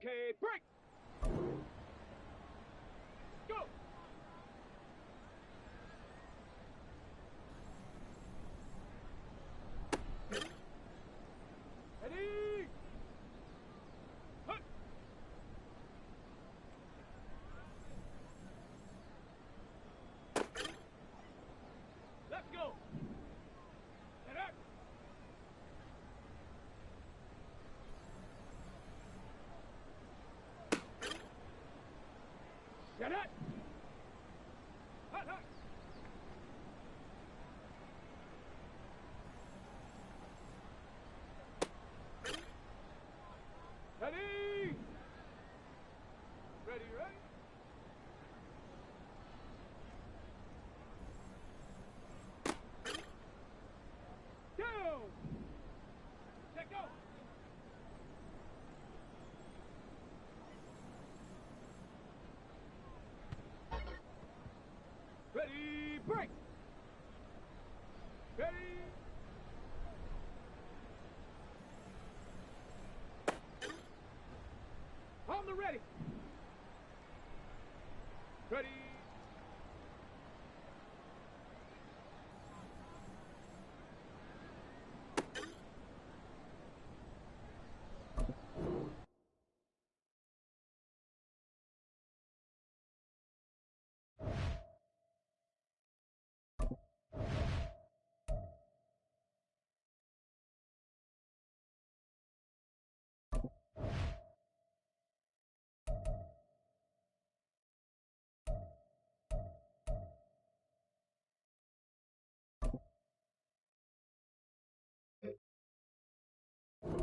Okay, break! Go! Ready! Hut! Let's go! Get up! Get up! Hut, hut! Ready! Ready, ready? Down! Check go! Ready, break! Ready! On the ready! Ready!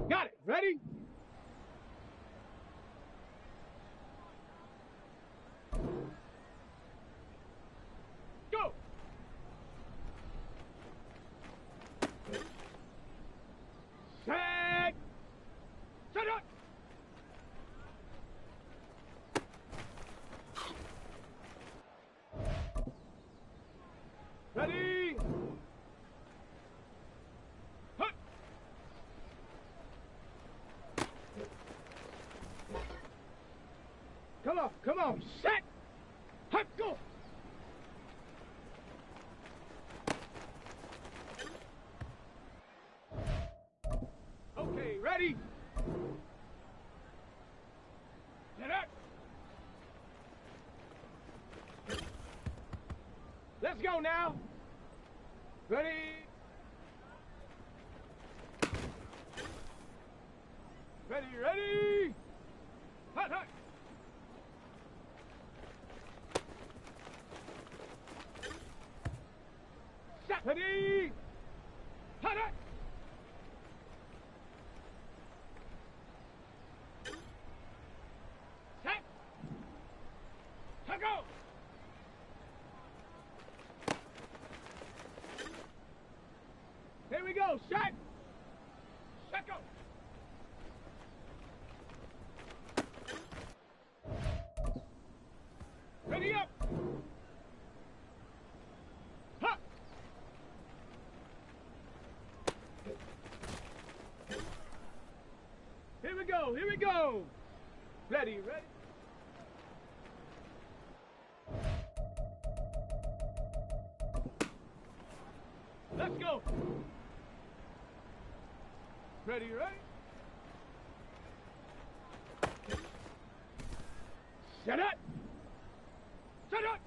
Got it! Ready? Go! Set! Set up! Ready? Hut! Come on, set! Hut, go! Okay, ready? Get up! Let's go now! Ready? Ready, ready! Hut, hut! Set! Ready! Hut, hut! Set! To go! Here we go, set! Set, go! Ready up! Huh! Here we go, here we go! Ready, ready? Let's go! Ready, ready? Set up! Set up!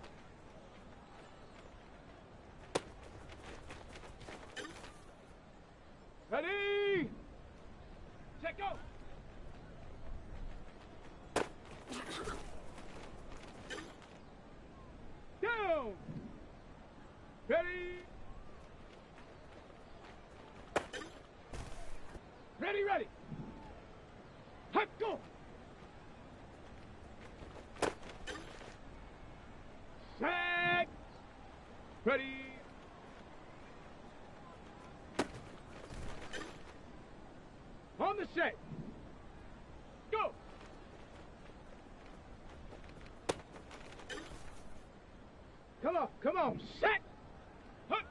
Ready! Set, go! Down! Ready! Ready, ready! Hut, go! Set! Ready! On the set! Go! Come on, set! Hut!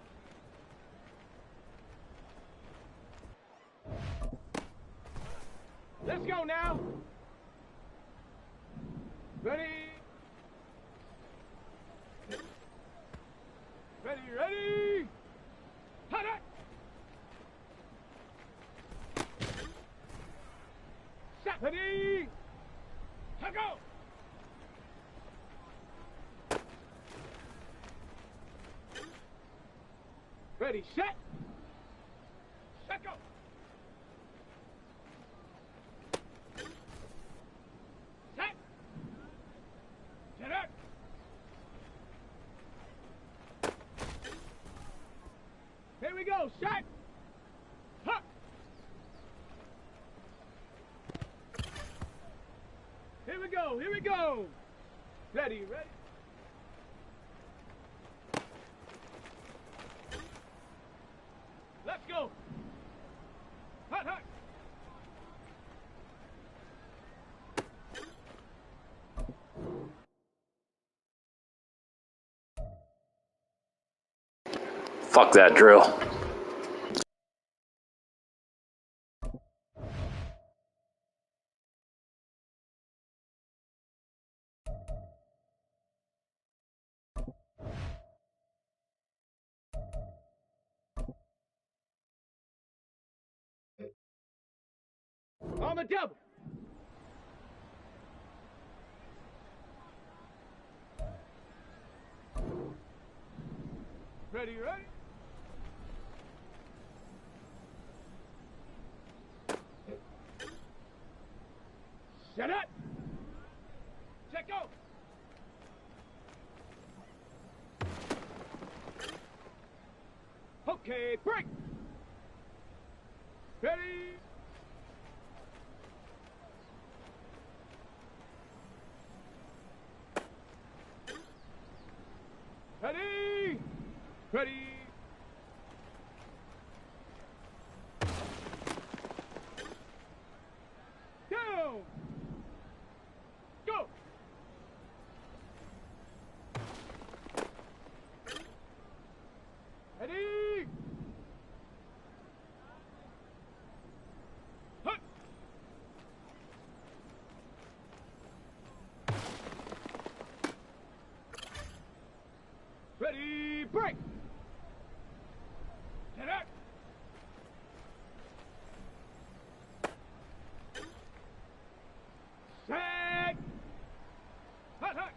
Let's go now! Ready, set. Set, go. Set. Set up. Here we go, set. Huh. Here we go, here we go. Ready, ready. Let's go. Hot, hot. Fuck that drill. On the double. Ready, ready. Set up. Check go. Okay, break. Ready. Ready. Ready. Down. Go. Ready. Hut. Ready, break. Set up. Set. Hut, hut.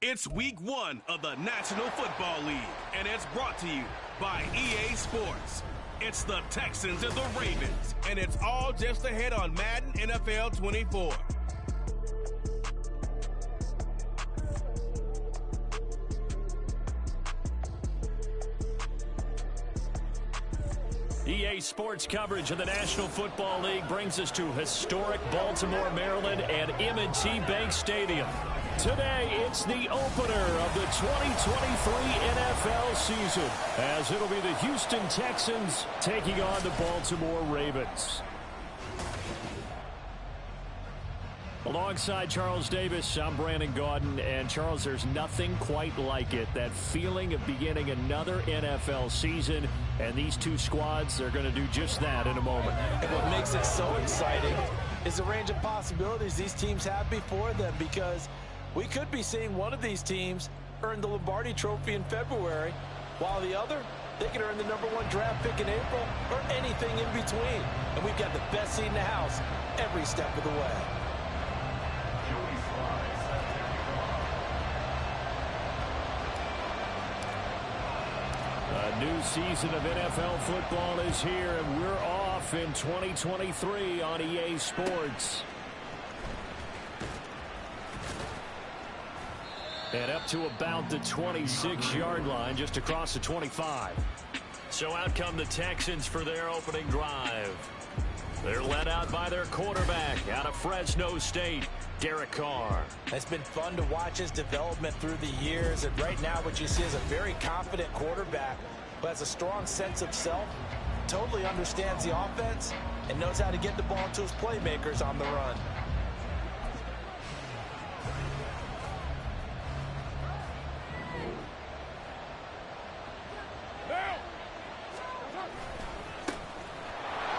It's week 1 of the National Football League, and it's brought to you by EA Sports. It's the Texans and the Ravens, and it's all just ahead on Madden NFL 24. EA Sports coverage of the National Football League brings us to historic Baltimore, Maryland, and M&T Bank Stadium. Today, it's the opener of the 2023 NFL season, as it'll be the Houston Texans taking on the Baltimore Ravens. Alongside Charles Davis, I'm Brandon Gaudin, and Charles, there's nothing quite like it. That feeling of beginning another NFL season, and these two squads are going to do just that in a moment. And what makes it so exciting is the range of possibilities these teams have before them, because we could be seeing one of these teams earn the Lombardi Trophy in February, while the other, they could earn the #1 draft pick in April, or anything in between. And we've got the best seat in the house every step of the way. A new season of NFL football is here, and we're off in 2023 on EA Sports. And up to about the 26-yard line, just across the 25. So out come the Texans for their opening drive. They're led out by their quarterback out of Fresno State, Derek Carr. It's been fun to watch his development through the years, and right now what you see is a very confident quarterback who has a strong sense of self, totally understands the offense, and knows how to get the ball to his playmakers on the run.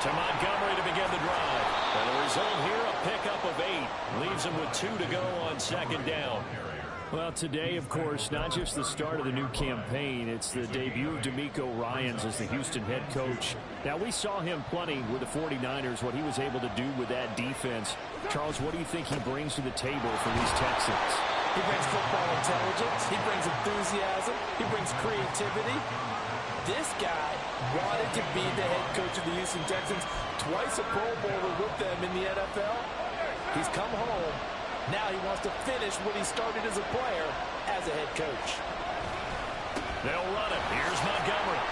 To Montgomery to begin the drive. And the result here, a pickup of 8. Leaves him with 2 to go on second down. Well, today, of course, not just the start of the new campaign, it's the debut of DeMeco Ryans as the Houston head coach. Now, we saw him plenty with the 49ers, what he was able to do with that defense. Charles, what do you think he brings to the table for these Texans? He brings football intelligence. He brings enthusiasm. He brings creativity. This guy wanted to be the head coach of the Houston Texans, twice a Pro Bowler with them in the NFL. He's come home. Now he wants to finish what he started as a player as a head coach. They'll run it. Here's Montgomery.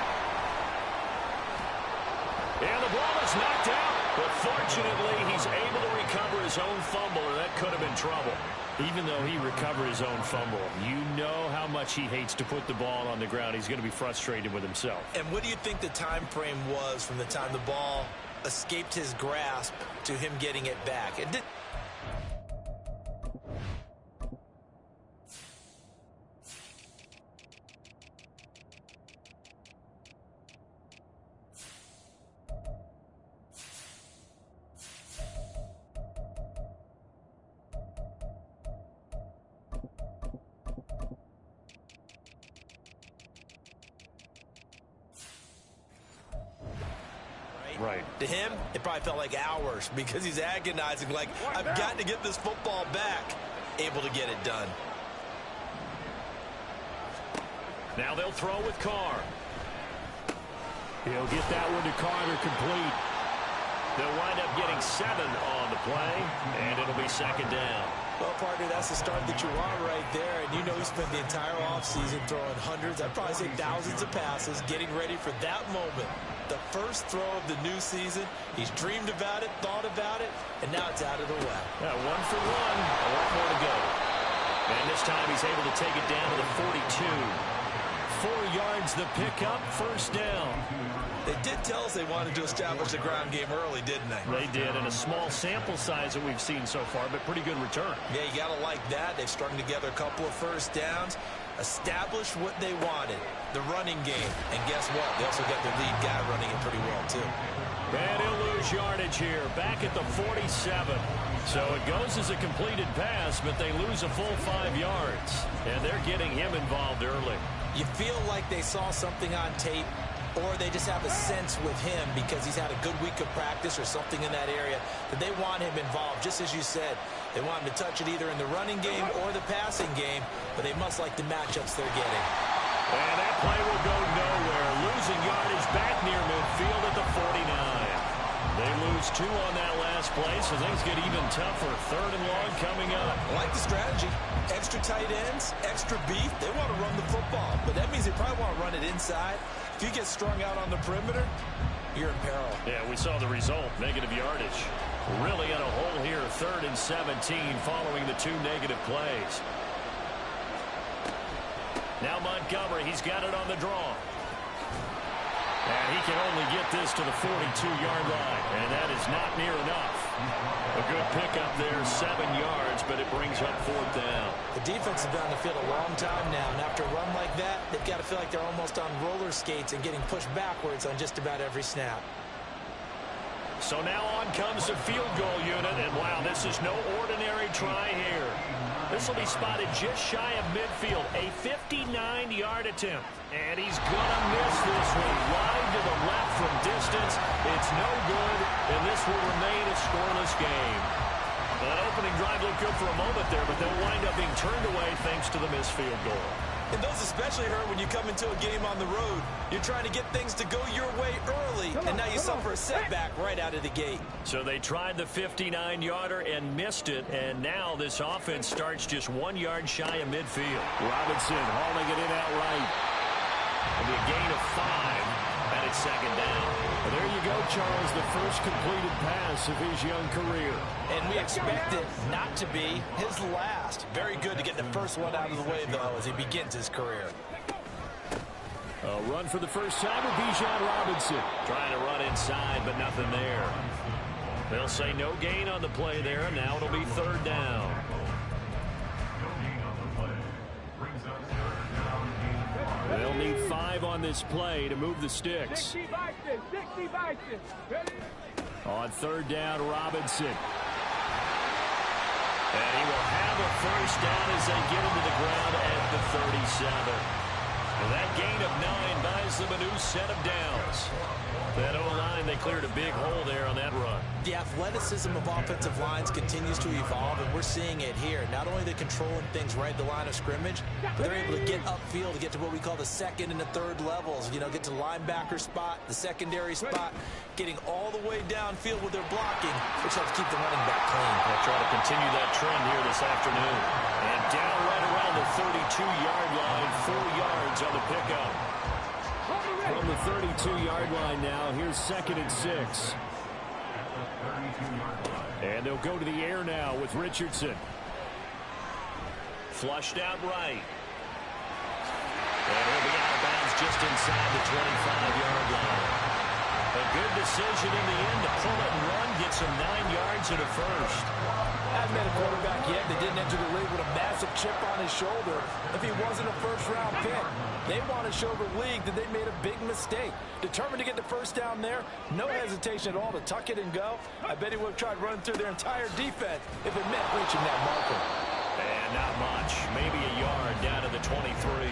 And the ball is knocked out. But fortunately, he's able to recover his own fumble, or that could have been trouble. Even though he recovered his own fumble, you know how much he hates to put the ball on the ground. He's going to be frustrated with himself. And what do you think the time frame was from the time the ball escaped his grasp to him getting it back? It did. Right. To him, it probably felt like hours because he's agonizing, like, I've got to get this football back. Able to get it done. Now they'll throw with Carr. He'll get that one to Carter complete. They'll wind up getting 7 on the play, and it'll be second down. Well, partner, that's the start that you want right there. And you know he spent the entire offseason throwing hundreds, I'd probably say thousands of passes, getting ready for that moment. The first throw of the new season. He's dreamed about it, thought about it, and now it's out of the way. Yeah, 1 for 1, a lot more to go. And this time he's able to take it down to the 42. 4 yards the pickup, first down. They did tell us they wanted to establish the ground game early, didn't they? They did, and a small sample size that we've seen so far, but pretty good return. Yeah, you got to like that. They've strung together a couple of first downs, established what they wanted, the running game. And guess what? They also got their lead guy running it pretty well, too. And he'll lose yardage here, back at the 47. So it goes as a completed pass, but they lose a full 5 yards. And they're getting him involved early. You feel like they saw something on tape or they just have a sense with him because he's had a good week of practice or something in that area that they want him involved. Just as you said, they want him to touch it either in the running game or the passing game, but they must like the matchups they're getting. And that play will go nowhere. Losing yardage back near midfield at the 49. They lose 2 on that last play, so things get even tougher. 3rd and long coming up. I like the strategy. Extra tight ends, extra beef. They want to run the football, but that means they probably want to run it inside. If you get strung out on the perimeter, you're in peril. Yeah, we saw the result, negative yardage. Really in a hole here, 3rd and 17 following the 2 negative plays. Now Montgomery, he's got it on the draw. And he can only get this to the 42-yard line, and that is not near enough. A good pickup there, 7 yards, but it brings up 4th down. The defense has been on the field a long time now, and after a run like that, they've got to feel like they're almost on roller skates and getting pushed backwards on just about every snap. So now on comes the field goal unit, and wow, this is no ordinary try here. This will be spotted just shy of midfield, a 59-yard attempt. And he's going to miss this one wide to the left from distance. It's no good, and this will remain a scoreless game. That opening drive looked good for a moment there, but they'll wind up being turned away thanks to the missed field goal. And those especially hurt when you come into a game on the road. You're trying to get things to go your way early, and now you suffer a setback right out of the gate. So they tried the 59-yarder and missed it, and now this offense starts just 1 yard shy of midfield. Robinson hauling it in outright. It'll be a gain of 5, and it's 2nd down. Well, there you go, Charles, the first completed pass of his young career. And we expect it not to be his last. Very good to get the first one out of the way, though, as he begins his career. A run for the first time with Bijan Robinson. Trying to run inside, but nothing there. They'll say no gain on the play there. Now it'll be 3rd down. They'll need 5 on this play to move the sticks. On 3rd down, Robinson. And he will have a first down as they get him to the ground at the 37. And that gain of 9 buys them a new set of downs. That O-line, they cleared a big hole there on that run. The athleticism of offensive lines continues to evolve, and we're seeing it here. Not only are they controlling things right at the line of scrimmage, but they're able to get upfield to get to what we call the 2nd and the 3rd levels. You know, get to the linebacker spot, the secondary spot, getting all the way downfield with their blocking, which helps keep the running back clean. They'll try to continue that trend here this afternoon. And down right around the 32-yard line, 4 yards on the pickup. From the 32-yard line now, here's 2nd and 6. And they'll go to the air now with Richardson. Flushed out right. And he'll be out of bounds just inside the 25-yard line. A good decision in the end to pull it and run, get some 9 yards and a first. Hasn't been a quarterback yet that didn't enter the league with a massive chip on his shoulder if he wasn't a first-round pick. They want to show the league that they made a big mistake. Determined to get the first down there, no hesitation at all to tuck it and go. I bet he would have tried running through their entire defense if it meant reaching that marker. And not much, maybe a yard down to the 23.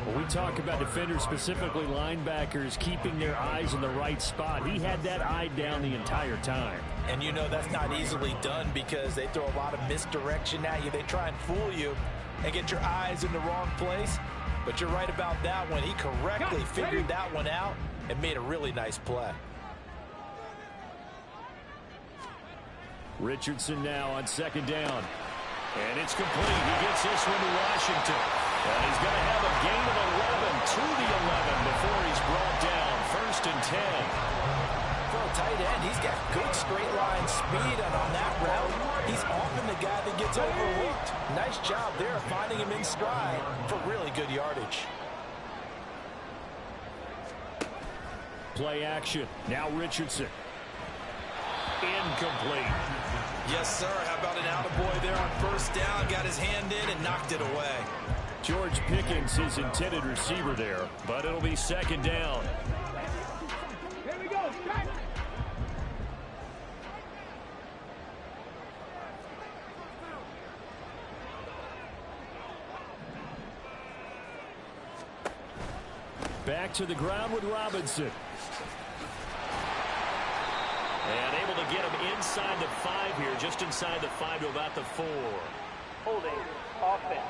When we talk about defenders, specifically linebackers, keeping their eyes in the right spot, he had that eye down the entire time. And you know that's not easily done because they throw a lot of misdirection at you. They try and fool you and get your eyes in the wrong place. But you're right about that one. He correctly figured that one out and made a really nice play. Richardson now on 2nd down. And it's complete. He gets this one to Washington. And he's going to have a gain of 11 to the 11 before he's brought down. 1st and 10. For a tight end, he's got good straight line speed, and on that route, he's often the guy that gets overlooked. Nice job there of finding him in stride for really good yardage. Play action. Now Richardson. Incomplete. Yes, sir. How about an attaboy there on 1st down? Got his hand in and knocked it away. George Pickens, his intended receiver there, but it'll be 2nd down. Here we go, strike. Back to the ground with Robinson. And able to get him inside the 5 here, just inside the 5 to about the 4. Holding offense.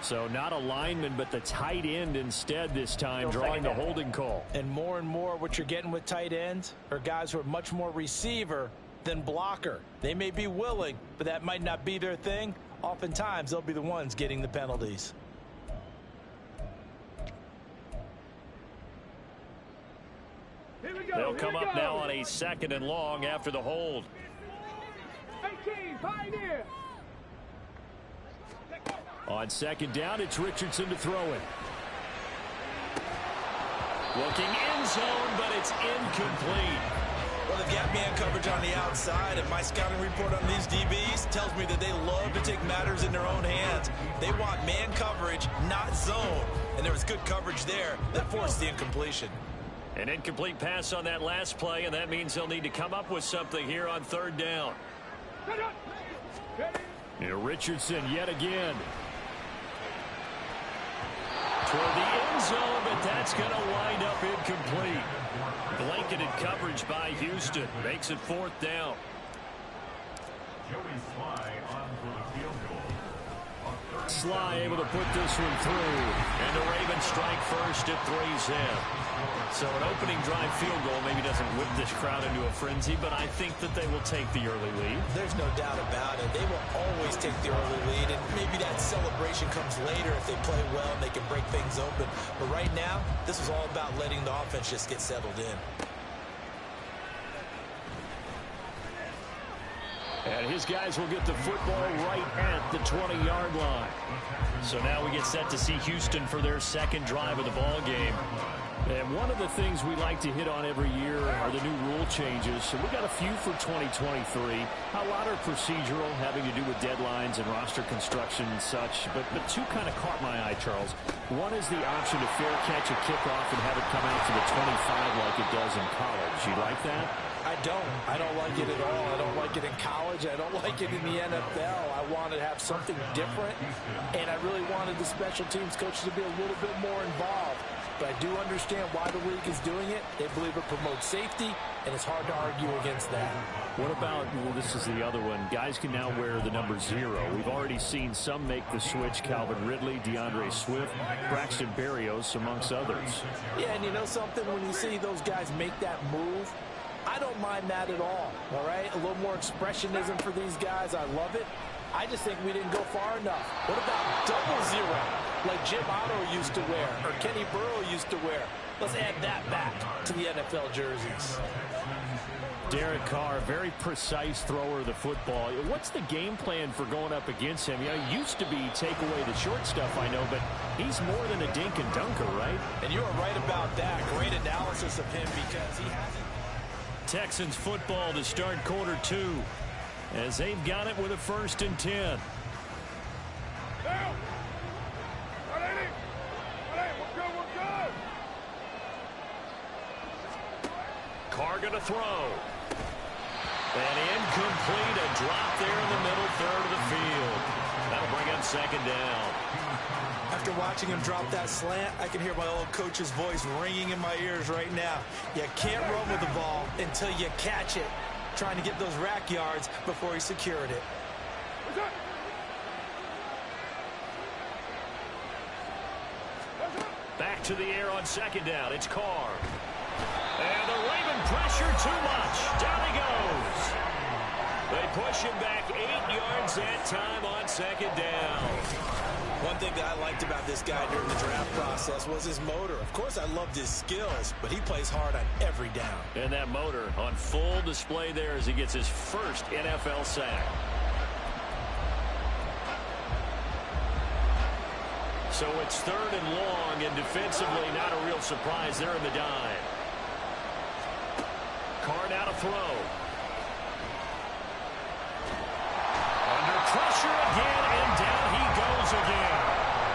So not a lineman, but the tight end instead this time, drawing the holding call. And more what you're getting with tight ends are guys who are much more receiver than blocker. They may be willing, but that might not be their thing. Oftentimes, they'll be the ones getting the penalties. They'll come up now on a 2nd and long after the hold. 18, Pioneer. On 2nd down, it's Richardson to throw it. Looking end zone, but it's incomplete. Well, they've got man coverage on the outside, and my scouting report on these DBs tells me that they love to take matters in their own hands. They want man coverage, not zone. And there was good coverage there that forced the incompletion. An incomplete pass on that last play, and that means they'll need to come up with something here on 3rd down. Richardson yet again. Toward the end zone, but that's going to wind up incomplete. Blanketed coverage by Houston. Makes it 4th down. Sly able to put this one through. And the Ravens strike first. It 3's in. So an opening drive field goal maybe doesn't whip this crowd into a frenzy, but I think that they will take the early lead. There's no doubt about it. They will always take the early lead, and maybe that celebration comes later if they play well and they can break things open. But right now, this is all about letting the offense just get settled in. And his guys will get the football right at the 20-yard line. So now we get set to see Houston for their 2nd drive of the ball game. And one of the things we like to hit on every year are the new rule changes. So we got a few for 2023. A lot are procedural, having to do with deadlines and roster construction and such. But 2 kind of caught my eye, Charles. One is the option to fair catch a kickoff and have it come out to the 25 like it does in college. You like that? I don't. I don't like it at all. I don't like it in college. I don't like it in the NFL. I want to have something different, and I really wanted the special teams coaches to be a little bit more involved. But I do understand why the league is doing it. They believe it promotes safety, and it's hard to argue against that. What about, well, this is the other one, guys can now wear the number 0. We've already seen some make the switch, Calvin Ridley, DeAndre Swift, Braxton Berrios, amongst others. Yeah, and you know something? When you see those guys make that move, I don't mind that at all right? A little more expressionism for these guys. I love it. I just think we didn't go far enough. What about double 0, like Jim Otto used to wear or Kenny Burrow used to wear? Let's add that back to the NFL jerseys. Derek Carr, very precise thrower of the football. What's the game plan for going up against him? You know, he used to be take away the short stuff, I know, but he's more than a dink and dunker, right? And you are right about that. Great analysis of him because he hasn't. Texans football to start quarter 2 as they've got it with a 1st and 10. Carr going to throw. And incomplete, a drop there in the middle 3rd of the field. That'll bring up 2nd down. After watching him drop that slant, I can hear my old coach's voice ringing in my ears right now. You can't run with the ball until you catch it. Trying to get those rack yards before he secured it. Back to the air on 2nd down. It's Carr. And the Raven pressure too much. Down he goes. They push him back 8 yards that time on 2nd down. One thing that I liked about this guy during the draft process was his motor. Of course, I loved his skills, but he plays hard on every down. And that motor on full display there as he gets his first NFL sack. So it's 3rd and long, and defensively not a real surprise there in the dive. Carr now to throw. Under pressure again, and down he goes again.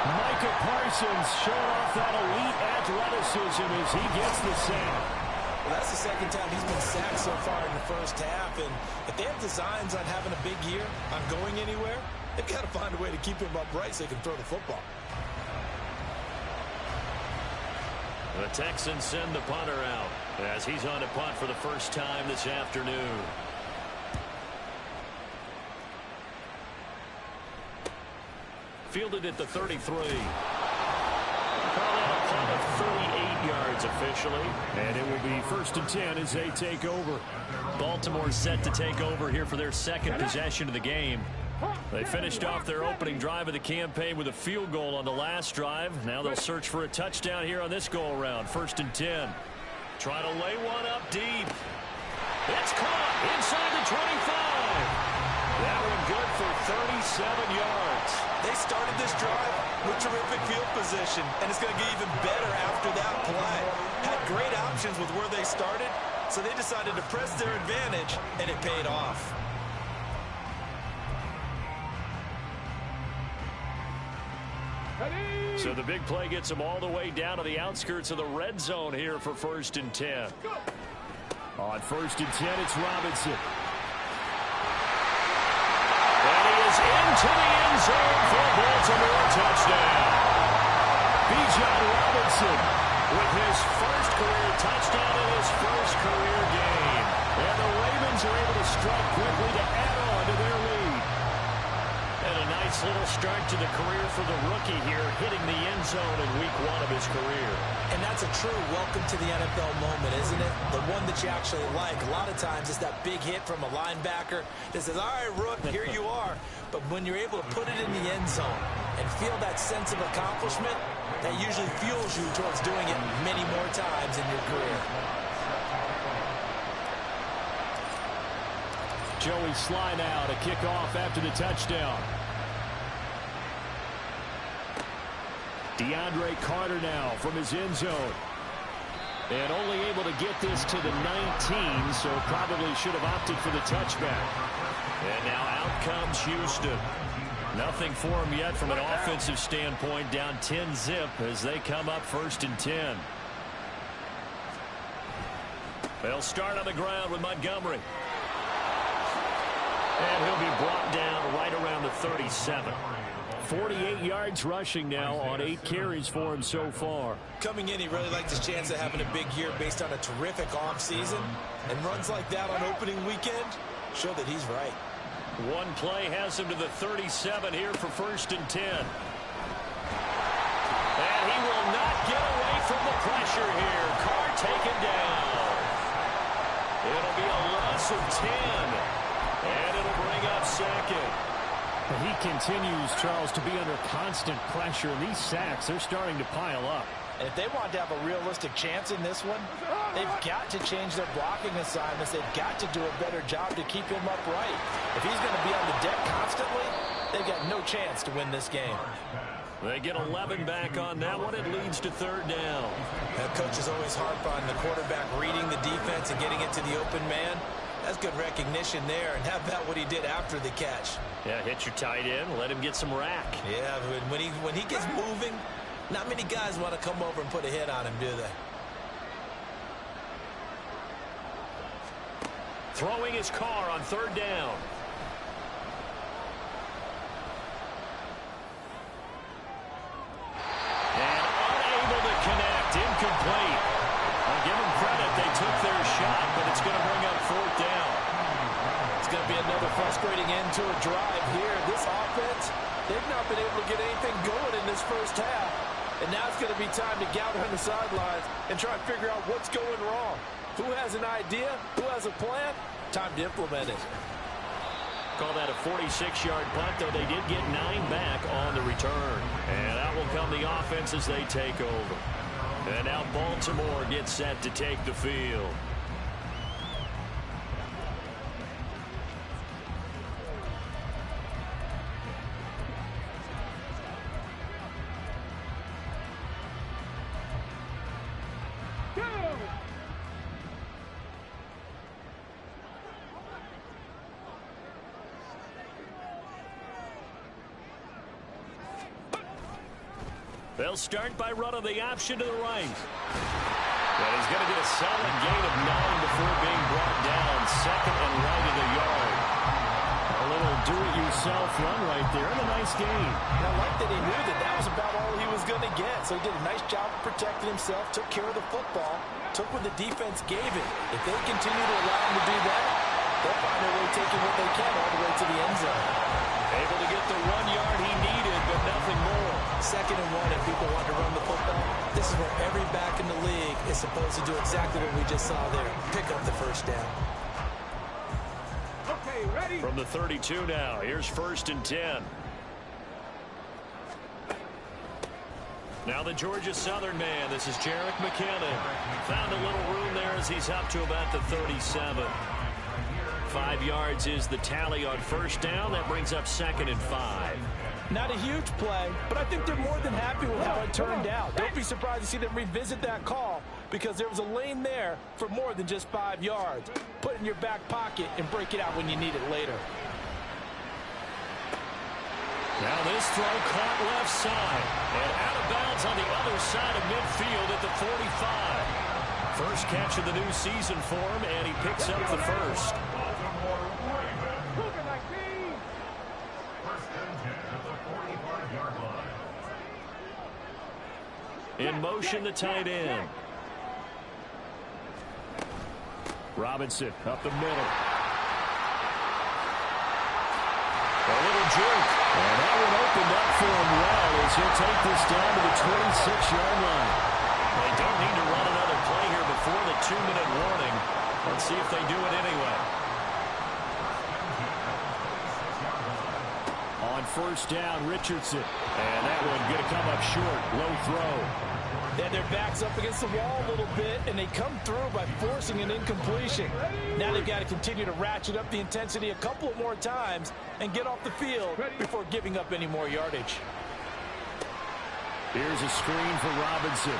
Micah Parsons showing off that elite athleticism as he gets the sack. Well, that's the 2nd time he's been sacked so far in the 1st half, and if they have designs on having a big year, on going anywhere, They've got to find a way to keep him upright so they can throw the football. The Texans send the punter out as he's on to punt for the first time this afternoon. Fielded at the 33. Call that a punt of 38 yards officially. And it will be 1st and 10 as they take over. Baltimore set to take over here for their second possession of the game. They finished off their opening drive of the campaign with a field goal on the last drive. Now they'll search for a touchdown here on this go-around. 1st and 10. Trying to lay one up deep. It's caught inside the 25. That one good for 37 yards. They started this drive with terrific field position, and it's going to get even better after that play. Had great options with where they started, so they decided to press their advantage, and it paid off. So the big play gets them all the way down to the outskirts of the red zone here for 1st and 10. On 1st and 10, it's Robinson. And he is into the end zone for a Baltimore touchdown. Bijan Robinson with his first career touchdown in his first career game. And the Ravens are able to strike quickly to add on to their lead. And a nice little start to the career for the rookie here, hitting the end zone in week 1 of his career. And that's a true welcome to the NFL moment, isn't it? The one that you actually like. A lot of times it's that big hit from a linebacker that says, all right, Rook, here you are. But when you're able to put it in the end zone and feel that sense of accomplishment, that usually fuels you towards doing it many more times in your career. Joey Sly now to kick off after the touchdown. DeAndre Carter now from his end zone. And only able to get this to the 19, so probably should have opted for the touchback. And now out comes Houston. Nothing for him yet from an offensive standpoint, down 10-zip as they come up 1st and 10. They'll start on the ground with Montgomery. And he'll be brought down right around the 37. 48 yards rushing now on 8 carries for him so far. Coming in, he really liked his chance of having a big year based on a terrific offseason. And runs like that on opening weekend show that he's right. One play has him to the 37 here for 1st and 10. And he will not get away from the pressure here. Carr taken down. It'll be a loss of 10. And it'll bring up 2nd. He continues, Charles, to be under constant pressure. And these sacks, they're starting to pile up. And if they want to have a realistic chance in this one, they've got to change their blocking assignments. They've got to do a better job to keep him upright. If he's going to be on the deck constantly, they've got no chance to win this game. They get 11 back on that one. It leads to 3rd down. That coach is always harp on the quarterback reading the defense and getting it to the open man. That's good recognition there. And how about what he did after the catch? Yeah, hit your tight end, let him get some rack. Yeah, when he gets moving, not many guys want to come over and put a hit on him, do they? Throwing his car on 3rd down. And unable to connect, incomplete. I'll give them credit, they took their shot, but it's going to bring up 4th down. It's going to be another frustrating end to a drive here. This offense, they've not been able to get anything going in this first half. And now it's going to be time to gather on the sidelines and try and figure out what's going wrong. Who has an idea? Who has a plan? Time to implement it. Call that a 46-yard punt, though they did get 9 back on the return. And out will come the offense as they take over. And now Baltimore gets set to take the field. They'll start by running the option to the right. And he's going to get a solid gain of 9 before being brought down. 2nd and right of the yard. A little do-it-yourself run right there, and a nice gain. And I like that he knew that that was about all he was going to get. So he did a nice job of protecting himself, took care of the football, took what the defense gave him. If they continue to allow him to do that, they'll find their way taking what they can all the way to the end zone. Able to get the 1 yard he needed, but nothing more. 2nd and 1, if people want to run the football, this is where every back in the league is supposed to do exactly what we just saw there. Pick up the first down. Okay, ready? From the 32 now, here's 1st and 10. Now the Georgia Southern man, this is Jerick McKinnon. Found a little room there as he's up to about the 37. 5 yards is the tally on 1st down. That brings up 2nd and 5. Not a huge play, but I think they're more than happy with how it turned out. Don't be surprised to see them revisit that call because there was a lane there for more than just 5 yards. Put it in your back pocket and break it out when you need it later. Now this throw caught left side and out of bounds on the other side of midfield at the 45. First catch of the new season for him, and he picks up the first. In motion, the tight end. Robinson up the middle. A little jerk. And that one opened up for him well as he'll take this down to the 26-yard line. They don't need to run another play here before the 2-minute warning. Let's see if they do it anyway. On 1st down, Richardson. And that one going to come up short. Low throw. They had their backs up against the wall a little bit, and they come through by forcing an incompletion. Now they've got to continue to ratchet up the intensity a couple more times and get off the field before giving up any more yardage. Here's a screen for Robinson.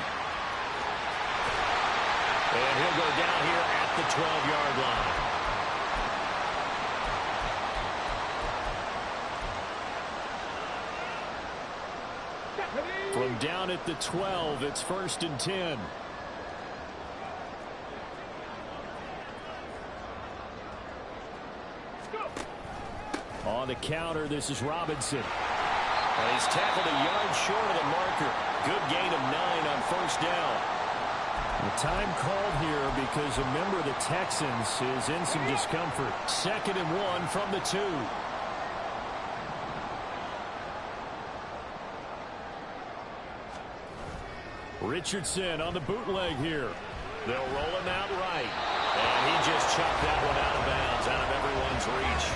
And he'll go down here at the 12-yard line. From down at the 12, it's 1st and 10. On the counter, this is Robinson. And he's tackled a yard short of the marker. Good gain of 9 on 1st down. The time called here because a member of the Texans is in some discomfort. 2nd and 1 from the 2. Richardson on the bootleg here. They'll roll him out right. And he just chucked that one out of bounds, out of everyone's reach.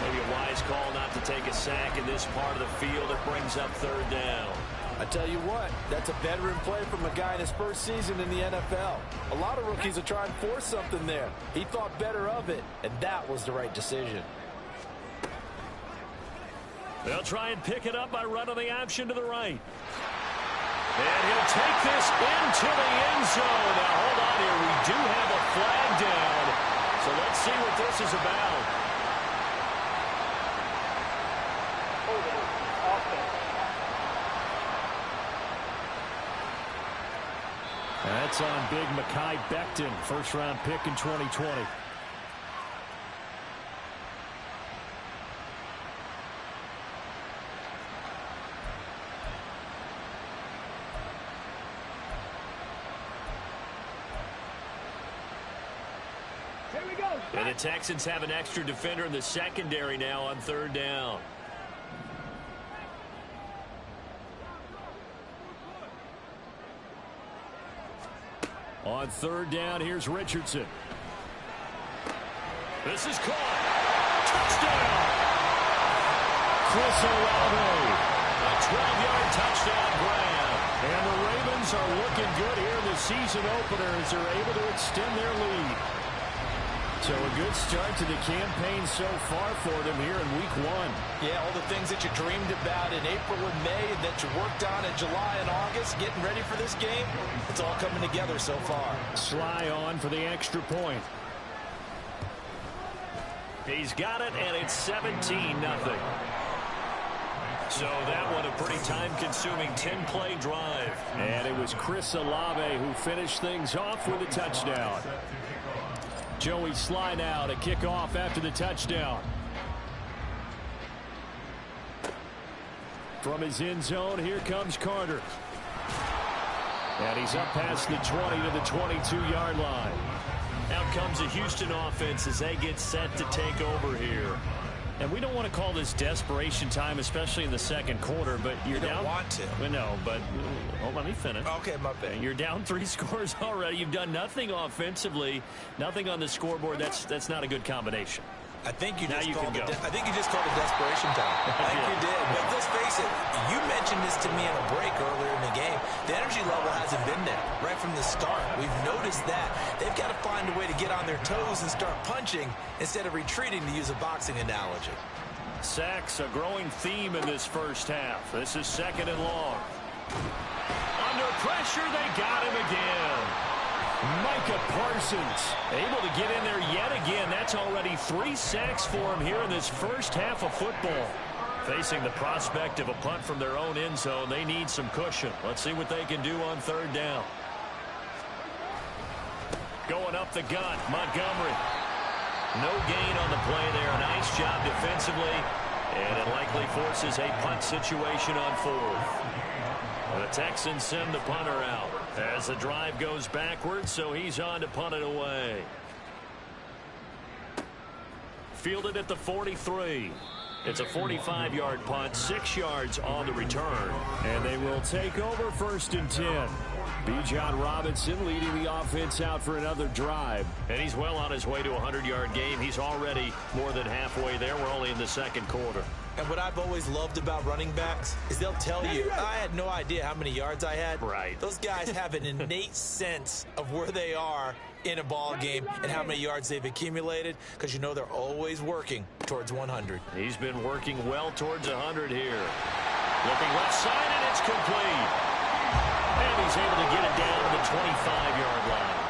Maybe a wise call not to take a sack in this part of the field. It brings up 3rd down. I tell you what, that's a veteran play from a guy in his first season in the NFL. A lot of rookies will try and force something there. He thought better of it, and that was the right decision. They'll try and pick it up by running the option to the right. And he'll take this into the end zone. Now, hold on here. We do have a flag down. So let's see what this is about. Holding offense. That's on big Mekhi Becton, first-round pick in 2020. And the Texans have an extra defender in the secondary now on 3rd down. On 3rd down, here's Richardson. This is caught. Touchdown! Chris Olave. A 12-yard touchdown grab. And the Ravens are looking good here in the season opener as they're able to extend their lead. So a good start to the campaign so far for them here in week 1. Yeah, all the things that you dreamed about in April and May and that you worked on in July and August, getting ready for this game, it's all coming together so far. Sly on for the extra point. He's got it, and it's 17-0. So that one a pretty time-consuming 10-play drive. And it was Chris Olave who finished things off with a touchdown. Joey Sly now to kick off after the touchdown. From his end zone, here comes Carter. And he's up past the 20 to the 22-yard line. Out comes the Houston offense as they get set to take over here. And we don't want to call this desperation time, especially in the second quarter, but you're down. You don't want to. Well, no, but let me finish. Okay, my bad. You're down 3 scores already. You've done nothing offensively, nothing on the scoreboard. That's not a good combination. I think you Now just you called can it. go. I think you just called it desperation time. I think you did. But let's face it. You mentioned this to me in a break earlier in the game. The energy level hasn't been there right from the start. We've noticed that. They've got to find a way to get on their toes and start punching instead of retreating, to use a boxing analogy. Sacks, a growing theme in this first half. This is 2nd and long. Under pressure, they got him again. Micah Parsons able to get in there yet again. That's already 3 sacks for him here in this first half of football. Facing the prospect of a punt from their own end zone, they need some cushion. Let's see what they can do on 3rd down. Going up the gut, Montgomery. No gain on the play there. Nice job defensively. And it likely forces a punt situation on 4th. The Texans send the punter out as the drive goes backwards, so he's on to punt it away. Fielded at the 43. It's a 45-yard punt, 6 yards on the return. And they will take over 1st and 10. Bijan Robinson leading the offense out for another drive. And he's well on his way to a 100-yard game. He's already more than halfway there. We're only in the 2nd quarter. And what I've always loved about running backs is they'll tell you, I had no idea how many yards I had. Right. Those guys have an innate sense of where they are in a ball game and how many yards they've accumulated, because you know they're always working towards 100. He's been working well towards 100 here. Looking left side, and it's complete. And he's able to get it down to the 25-yard line.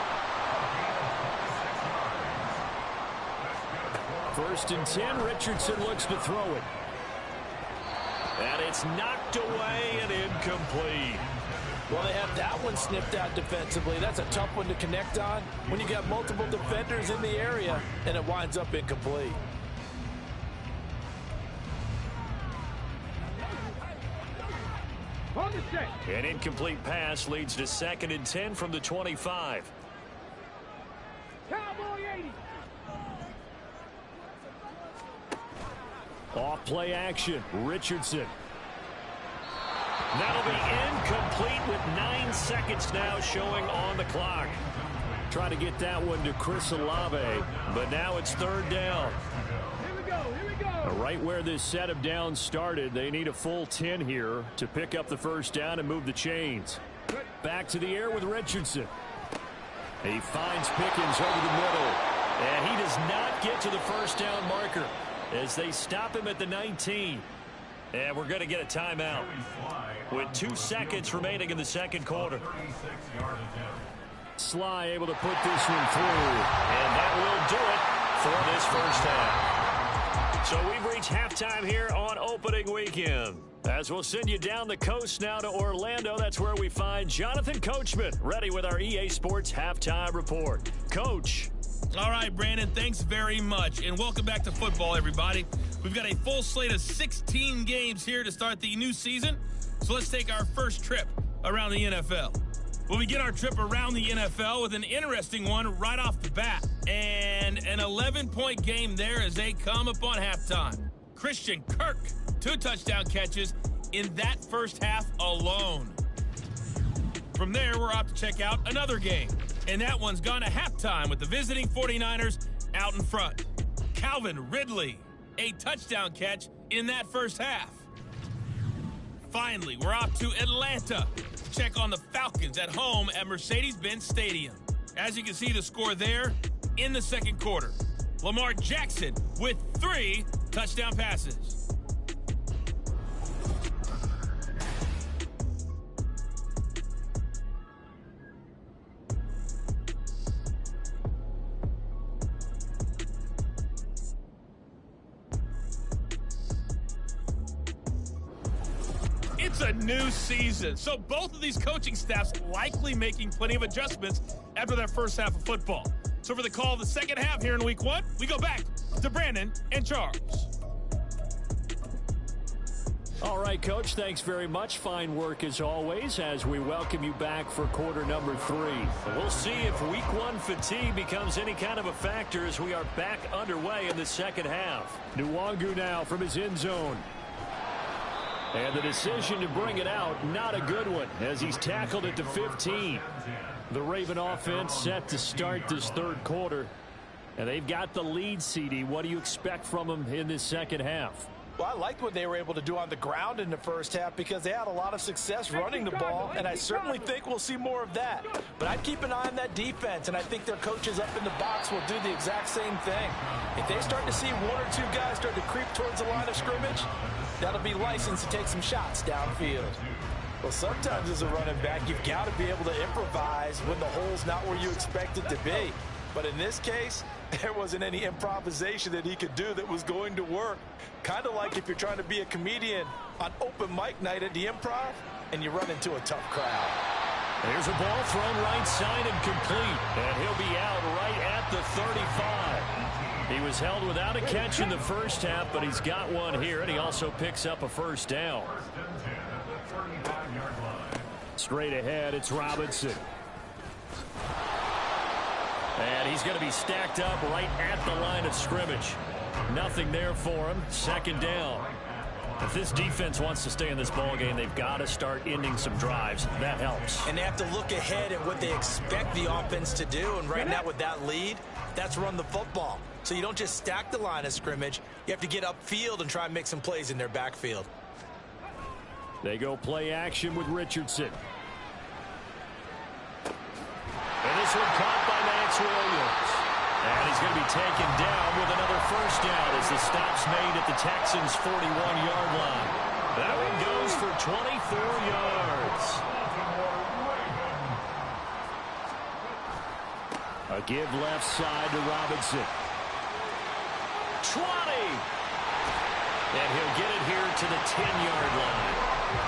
1st and 10, Richardson looks to throw it. And it's knocked away and incomplete. Well, they have that one snipped out defensively. That's a tough one to connect on when you got multiple defenders in the area, and it winds up incomplete. An incomplete pass leads to 2nd and 10 from the 25. Cowboy 80. Off play action, Richardson. That'll be incomplete with 9 seconds now showing on the clock. Trying to get that one to Chris Olave, but now it's 3rd down. Here we go. Here we go. Right where this set of downs started, they need a full 10 here to pick up the 1st down and move the chains. Back to the air with Richardson. He finds Pickens over the middle, and he does not get to the 1st down marker as they stop him at the 19. And we're going to get a timeout with 2 seconds remaining in the 2nd quarter. Sly able to put this one through. And that will do it for this first half. So we've reached halftime here on opening weekend. As we'll send you down the coast now to Orlando, that's where we find Jonathan Coachman ready with our EA Sports halftime report. Coach. All right, Brandon, thanks very much. And welcome back to football, everybody. We've got a full slate of 16 games here to start the new season. So let's take our first trip around the NFL. We'll begin our trip around the NFL with an interesting one right off the bat. And an 11-point game there as they come upon halftime. Christian Kirk, 2 touchdown catches in that first half alone. From there, we're off to check out another game. And that one's gone to halftime with the visiting 49ers out in front. Calvin Ridley, a touchdown catch in that first half. Finally, we're off to Atlanta to check on the Falcons at home at Mercedes-Benz Stadium. As you can see, the score there in the 2nd quarter. Lamar Jackson with 3 touchdown passes. It's a new season, so both of these coaching staffs likely making plenty of adjustments after their first half of football. So for the call of the second half here in week 1, we go back to Brandon and Charles. All right, Coach, thanks very much. Fine work as always as we welcome you back for quarter number 3. We'll see if week 1 fatigue becomes any kind of a factor as we are back underway in the second half. Nwangu now from his end zone. And the decision to bring it out, not a good one, as he's tackled it to 15. The Raven offense set to start this third quarter. And they've got the lead, CD. What do you expect from them in this second half? Well, I liked what they were able to do on the ground in the first half because they had a lot of success running the ball, and I certainly think we'll see more of that. But I'd keep an eye on that defense, and I think their coaches up in the box will do the exact same thing. If they start to see 1 or 2 guys start to creep towards the line of scrimmage, that'll be licensed to take some shots downfield. Well, sometimes as a running back, you've got to be able to improvise when the hole's not where you expect it to be. But in this case, there wasn't any improvisation that he could do that was going to work. Kind of like if you're trying to be a comedian on open mic night at the Improv and you run into a tough crowd. There's a ball thrown right side and complete. And he'll be out right at the 35. He was held without a catch in the first half, but he's got one here, and he also picks up a first down. Straight ahead, it's Robinson. And he's going to be stacked up right at the line of scrimmage. Nothing there for him. Second down. If this defense wants to stay in this ball game, they've got to start ending some drives. That helps. And they have to look ahead at what they expect the offense to do. And right now with that lead, that's run the football. So you don't just stack the line of scrimmage. You have to get upfield and try and make some plays in their backfield. They go play action with Richardson. And this one caught by Max Williams. And he's going to be taken down with another first down as the stop's made at the Texans' 41-yard line. That one goes for 24 yards. A give left side to Robinson. 20. And he'll get it here to the 10-yard line.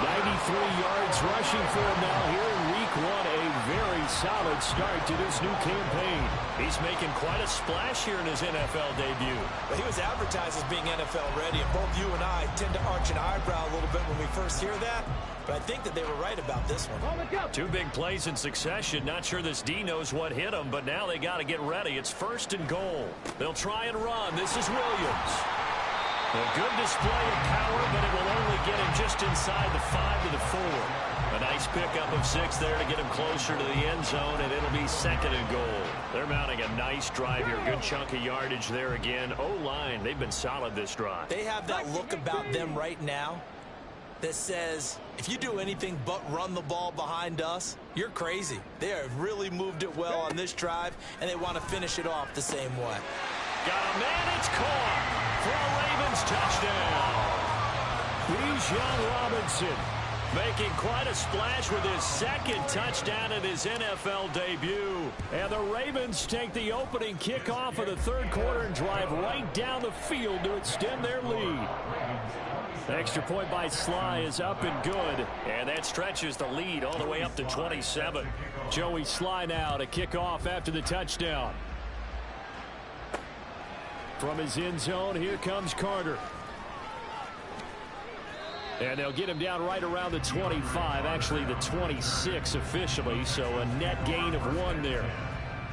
93 yards rushing for him now here in week 1. A very solid start to this new campaign. He's making quite a splash here in his NFL debut. But he was advertised as being NFL ready, and both you and I tend to arch an eyebrow a little bit when we first hear that. But I think that they were right about this one. 2 big plays in succession. Not sure this D knows what hit him, but now they got to get ready. It's 1st and goal. They'll try and run. This is Williams. A good display of power, but it will only get him just inside the 5 to the 4. A nice pickup of 6 there to get him closer to the end zone, and it'll be 2nd and goal. They're mounting a nice drive here. Good chunk of yardage there again. O-line, they've been solid this drive. They have that look about them right now that says, if you do anything but run the ball behind us, you're crazy. They have really moved it well on this drive, and they want to finish it off the same way. Got a man, it's caught for a Ravens touchdown. Bijan Robinson making quite a splash with his 2nd touchdown in his NFL debut. And the Ravens take the opening kickoff of the 3rd quarter and drive right down the field to extend their lead. The extra point by Sly is up and good, and that stretches the lead all the way up to 27. Joey Sly now to kick off after the touchdown. From his end zone, here comes Carter. And they'll get him down right around the 25, actually the 26 officially, so a net gain of 1 there.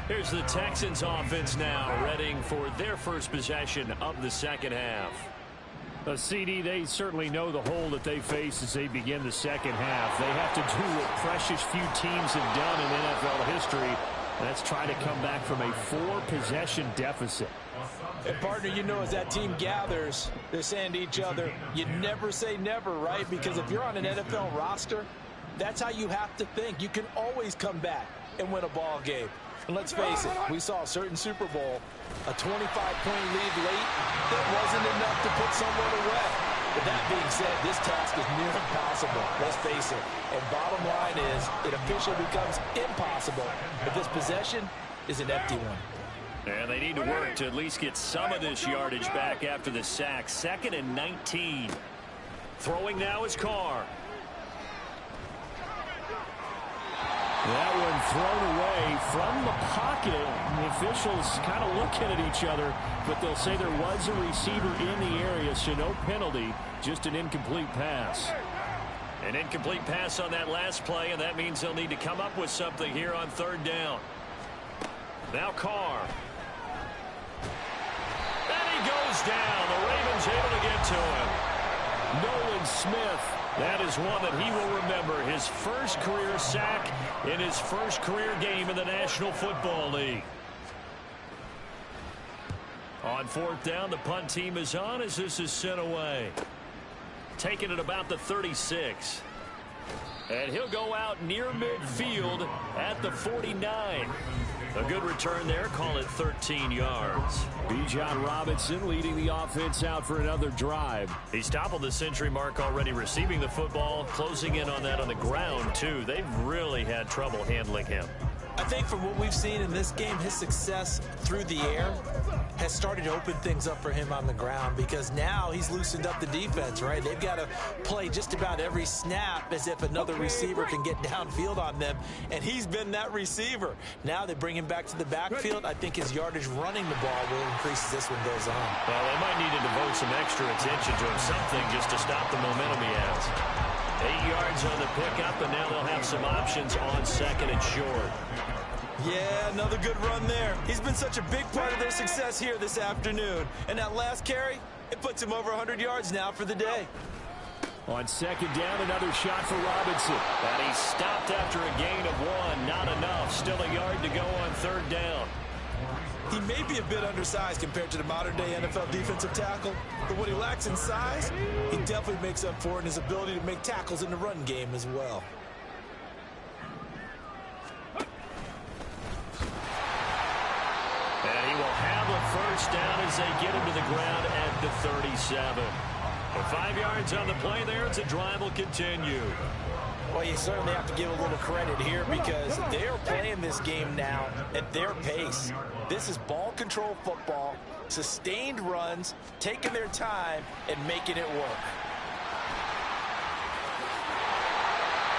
Here's the Texans offense now, readying for their first possession of the second half. The CD, they certainly know the hole that they face as they begin the second half. They have to do what precious few teams have done in NFL history. That's try to come back from a 4-possession deficit. And partner, you know, as that team gathers, they're saying to each other, you never say never, right? Because if you're on an NFL roster, that's how you have to think. You can always come back and win a ball game. And let's face it, we saw a certain Super Bowl, a 25-point lead late that wasn't enough to put someone away. But that being said, this task is near impossible. Let's face it. And bottom line is, it officially becomes impossible if this possession is an empty one. And they need to work to at least get some of this yardage back after the sack. 2nd and 19. Throwing now is Carr. That one thrown away from the pocket. The officials kind of looking at each other, but they'll say there was a receiver in the area, so no penalty, just an incomplete pass. An incomplete pass on that last play, and that means they'll need to come up with something here on third down. Now Carr. And he goes down. The Ravens able to get to him. Nolan Smith. That is one that he will remember. His first career sack in his first career game in the National Football League. On fourth down, the punt team is on as this is sent away. Taking it about the 36. And he'll go out near midfield at the 49. A good return there. Call it 13 yards. Bijan Robinson leading the offense out for another drive. He's toppled the century mark already receiving the football, closing in on that on the ground, too. They've really had trouble handling him. I think from what we've seen in this game, his success through the air has started to open things up for him on the ground, because now he's loosened up the defense, right? They've got to play just about every snap as if another receiver can get downfield on them, and he's been that receiver. Now they bring him back to the backfield. I think his yardage running the ball will increase as this one goes on. Well, they might need to devote some extra attention to him, something just to stop the momentum he has. 8 yards on the pickup, and now they'll have some options on second and short. Yeah, another good run there. He's been such a big part of their success here this afternoon. And that last carry, it puts him over 100 yards now for the day. On second down, another shot for Robinson. And he stopped after a gain of 1. Not enough. Still a yard to go on third down. He may be a bit undersized compared to the modern-day NFL defensive tackle, but what he lacks in size, he definitely makes up for it in his ability to make tackles in the run game as well. And he will have a first down as they get him to the ground at the 37. With 5 yards on the play there, the drive will continue. Well, you certainly have to give a little credit here, because they're playing this game now at their pace. This is ball control football, sustained runs, taking their time, and making it work.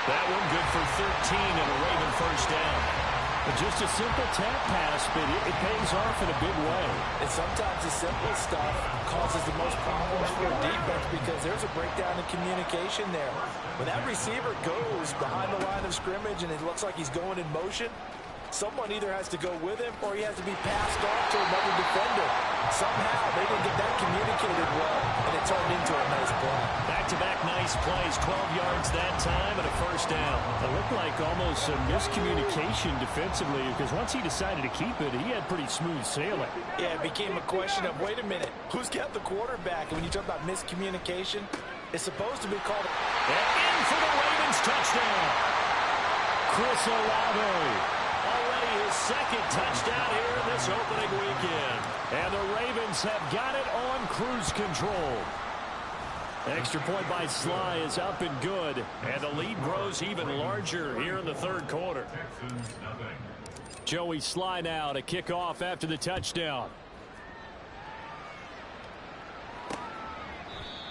That one good for 13 and a Raven first down. Just a simple tap pass, but it pays off in a big way. And sometimes the simple stuff causes the most problems for a defense, because there's a breakdown in communication there. When that receiver goes behind the line of scrimmage and it looks like he's going in motion, someone either has to go with him or he has to be passed off to another defender. Somehow they didn't get that communicated well, and it turned into a nice play. Back-to-back nice plays, 12 yards that time and a first down. It looked like almost a miscommunication defensively, because once he decided to keep it, he had pretty smooth sailing. Yeah, it became a question of, wait a minute, who's got the quarterback? And when you talk about miscommunication, it's supposed to be called. And in for the Ravens touchdown. Chris Olave. Already his second touchdown here in this opening weekend. And the Ravens have got it on cruise control. Extra point by Sly is up and good. And the lead grows even larger here in the third quarter. Joey Sly now to kick off after the touchdown.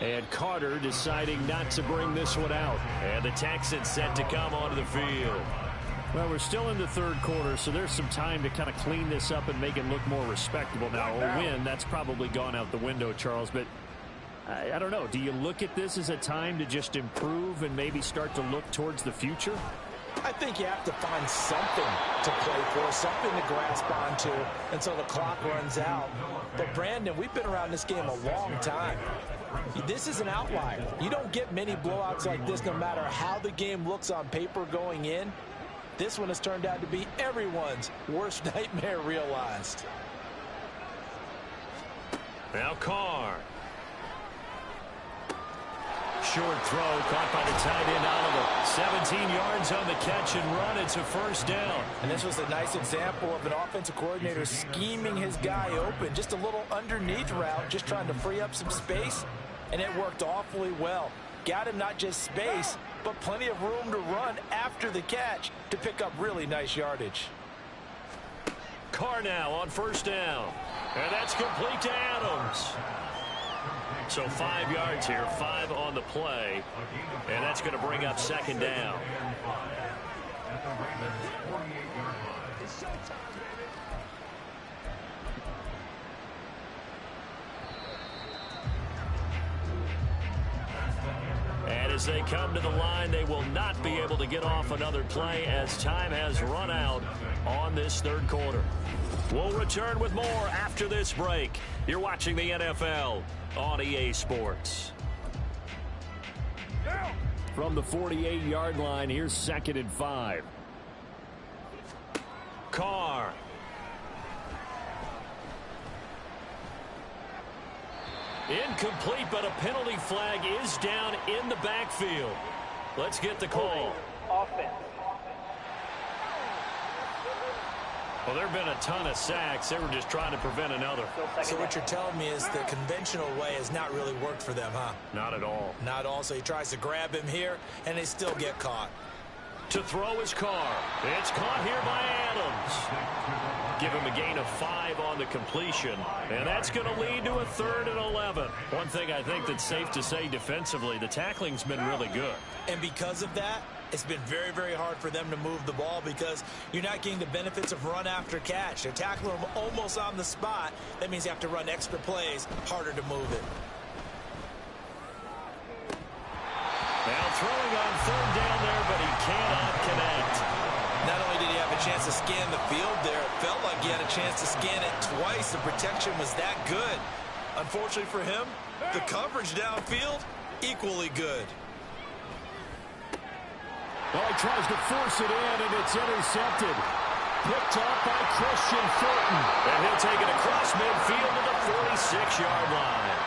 And Carter deciding not to bring this one out. And the Texans set to come onto the field. Well, we're still in the third quarter, so there's some time to kind of clean this up and make it look more respectable. Now, a win, that's probably gone out the window, Charles, but I don't know. Do you look at this as a time to just improve and maybe start to look towards the future? I think you have to find something to play for, something to grasp onto until the clock runs out. But, Brandon, we've been around this game a long time. This is an outlier. You don't get many blowouts like this no matter how the game looks on paper going in. This one has turned out to be everyone's worst nightmare realized. Now Carr. Short throw caught by the tight end Oliver. 17 yards on the catch and run. It's a first down. And this was a nice example of an offensive coordinator scheming his guy open. Just a little underneath route, just trying to free up some space. And it worked awfully well. Got him not just space, but plenty of room to run after the catch to pick up really nice yardage. Carr now on first down. And that's complete to Adams. So 5 yards here, 5 on the play. And that's going to bring up second down. And as they come to the line, they will not be able to get off another play as time has run out on this third quarter. We'll return with more after this break. You're watching the NFL on EA Sports. From the 48-yard line, here's 2nd and 5. Carr. Incomplete, but a penalty flag is down in the backfield. Let's get the call. Offense. Well, there have been a ton of sacks. They were just trying to prevent another. So what you're telling me is the conventional way has not really worked for them, huh? Not at all. Not at all. So he tries to grab him here, and they still get caught. To throw his Carr. It's caught here by Adams. Give him a gain of 5 on the completion. And that's going to lead to a 3rd and 11. One thing I think that's safe to say defensively, the tackling's been really good. And because of that, it's been very, very hard for them to move the ball because you're not getting the benefits of run after catch. They're tackling them almost on the spot. That means you have to run extra plays, harder to move it. Now throwing on 3rd down there, but he cannot connect. Not only did he have a chance to scan the field there, it felt like he had a chance to scan it twice. The protection was that good. Unfortunately for him, the coverage downfield, equally good. Well, he tries to force it in, and it's intercepted. Picked up by Christian Fulton. And he'll take it across midfield to the 46-yard line.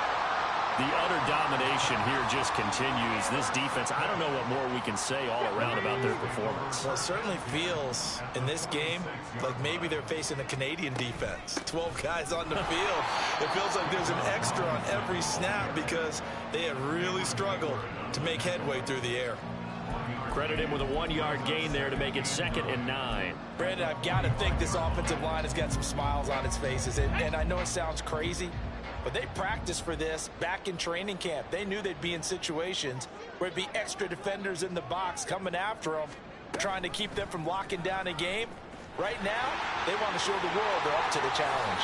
The utter domination here just continues. This defense, I don't know what more we can say all around about their performance. Well, it certainly feels in this game like maybe they're facing a Canadian defense. 12 guys on the field. It feels like there's an extra on every snap because they have really struggled to make headway through the air. Credit him with a 1-yard gain there to make it 2nd and 9. Brandon, I've got to think this offensive line has got some smiles on its faces. And I know it sounds crazy, but they practiced for this back in training camp. They knew they'd be in situations where it'd be extra defenders in the box coming after them, trying to keep them from locking down a game. Right now, they want to show the world they're up to the challenge.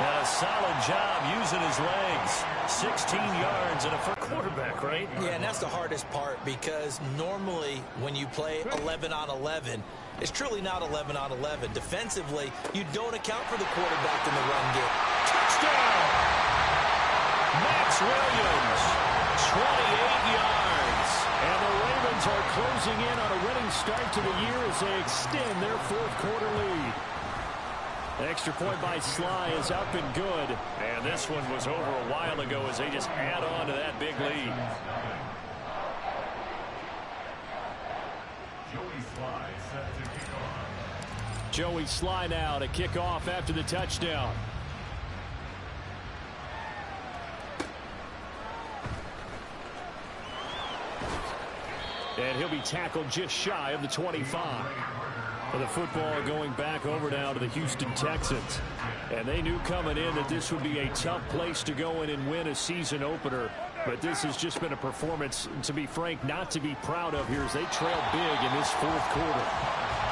And a solid job using his legs. 16 yards and a first quarterback, right? Yeah, and that's the hardest part because normally when you play 11 on 11, it's truly not 11 on 11. Defensively, you don't account for the quarterback in the run game. Touchdown! Max Williams, 28 yards. And the Ravens are closing in on a winning start to the year as they extend their 4th quarter lead. The extra point by Sly is up and good. And this one was over a while ago as they just add on to that big lead. Joey Sly now to kick off after the touchdown. And he'll be tackled just shy of the 25. The football going back over now to the Houston Texans. And they knew coming in that this would be a tough place to go in and win a season opener. But this has just been a performance, to be frank, not to be proud of here as they trail big in this 4th quarter.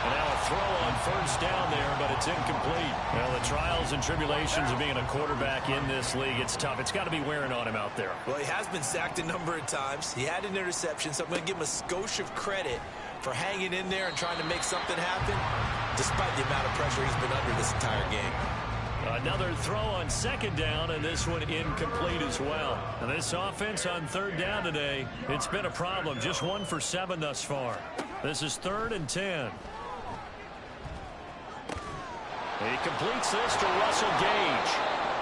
And now a throw on 1st down there, but it's incomplete. Well, the trials and tribulations of being a quarterback in this league, it's tough. It's got to be wearing on him out there. Well, he has been sacked a number of times. He had an interception, so I'm going to give him a skosh of credit for hanging in there and trying to make something happen, despite the amount of pressure he's been under this entire game. Another throw on 2nd down, and this one incomplete as well. And this offense on 3rd down today, it's been a problem. Just 1 for 7 thus far. This is 3rd and 10. He completes this to Russell Gage.